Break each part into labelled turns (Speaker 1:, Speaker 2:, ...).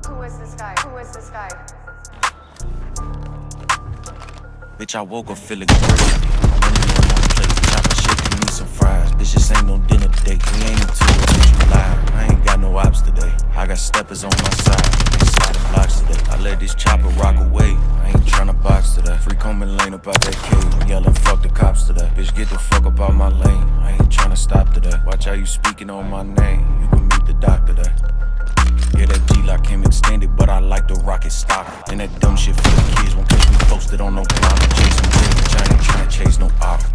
Speaker 1: Who is this guy? Who is this guy?
Speaker 2: Bitch, I woke up feeling great. Money on my plate, chopper shaking me some fries. Bitch, this ain't no dinner date. We ain't into it, bitch, you lie. I ain't got no ops today. I got steppers on my side. They sliding blocks today. I let this chopper rock away. I ain't tryna box today. Free combing lane up out that cave. I'm yelling, fuck the cops today. Bitch, get the fuck up out my lane. I ain't tryna stop today. Watch how you speaking on my name. You can meet the doctor today. Yeah, that G-Lock came extended, but I like the rocket stock. And that dumb shit for the kids won't catch me posted on no climb. Chasing bitch, I ain't tryna chase no otter.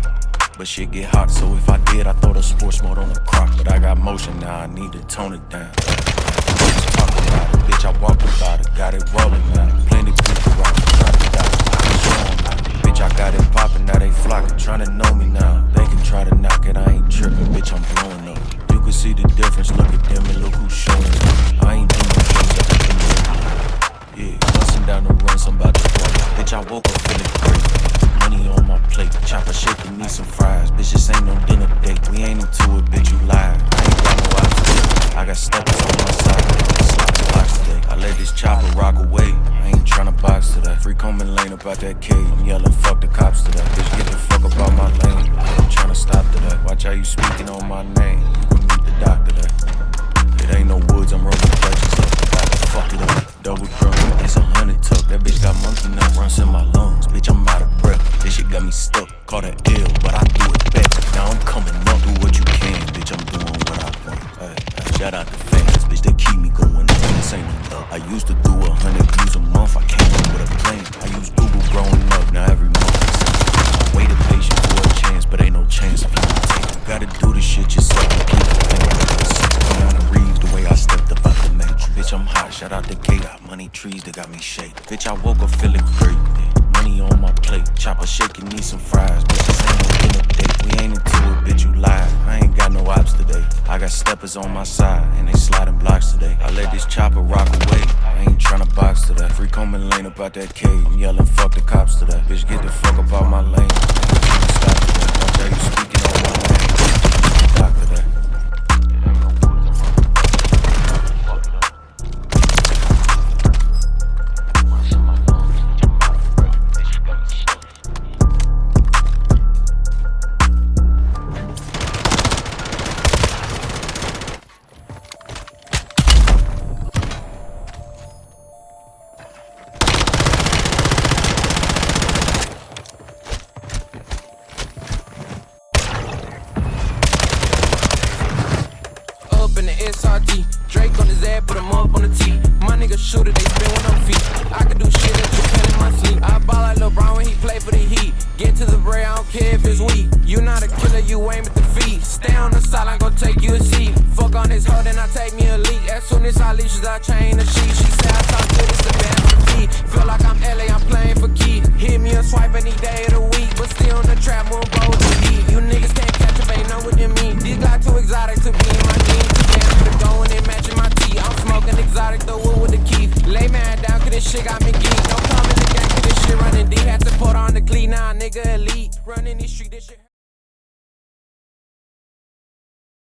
Speaker 2: But shit get hot, so if I did, I throw the sports mode on the crock. But I got motion now, I need to tone it down. Talk about it, bitch, I walked about it. Got it rolling now, plenty people around, try to die. Bitch, I got it poppin', now they flockin', tryna know me now. They can try to knock it, I ain't trippin', bitch, I'm blowing up. You can see the difference, look at them and look who's showing up. I ain't doing no things up in the yeah, bustin' down the runs, I'm about to blow. Bitch, I woke up feeling great. Money on my plate, chopper shaking, need some fries. Bitch, this ain't no dinner date. We ain't into it, bitch, you lied. I ain't got no options today. I got steppers on my side. Sloppy blocks today. I let this chopper rock away. I ain't tryna box today. Free combing lane up out that cave. I'm yelling, fuck the cops today. Bitch, get the fuck up out my lane. I ain't tryna stop today. Watch how you speaking on my name. You can meet the doctor today. It ain't no woods, I'm rolling clutches up. Fuck it up, double drum, it's 100 tuck. That bitch got monkey nut runs in my lungs. Bitch, I'm out of breath. This shit got me stuck. Call that ill, but I do it better. Now I'm coming up, do what you can. Bitch, I'm doing what I want. Hey, shout out to fans, bitch, they keep me going. This ain't no love. I used to do 100 views a month. I came up with a plan. I used Google growing up, now every month I waited patient for a chance, but ain't no chance if you don't take it. You gotta do this shit yourself and keep it thinking. Come on and Reave the way I stepped up out the matrix. Bitch, I'm hot, shout out the gate out. Money trees that got me shake. Bitch, I woke up feeling great. Money on my plate, chopper shaking, need some fries. Bitch, this ain't no dinner date. We ain't into it, bitch, you lied. I ain't got no ops today. I got steppers on my side, and they sliding blocks today. I let this chopper rock away. I ain't tryna box today. Free combing lane up out that cave. I'm yelling, fuck the cops today. Bitch, get the fuck up out my lane. I ain't tryna stop today. Watch how you speaking on my name. Doctor today.
Speaker 3: SRT, Drake on his ass, put him up on the T. My nigga shooter, they spin with no feet. I can do shit that you can in my sleep. I ball like LeBron when he play for the Heat. Get to the bread, I don't care if it's weak. You not a killer, you aim at the feet. Stay on the side, I'm gon' take you a seat. Fuck on this hoe, then I take me a leak. As soon as I leave, I chain the sheet. She say I talk good, it's a band for the feet. Feel like I'm LA, I'm playing for key. Hit me a swipe any day of the week, but still in the trap, moving bold to beat. You niggas can't catch up, ain't know what you mean. These guys too exotic to be in my team. Going and matching my tea. I'm smoking exotic, the wood with the key. Lay man down, cause this shit got me geek. Don't come in the gang, cause this shit running deep. Had to put on the clean, now nigga elite. Running these streets, this shit.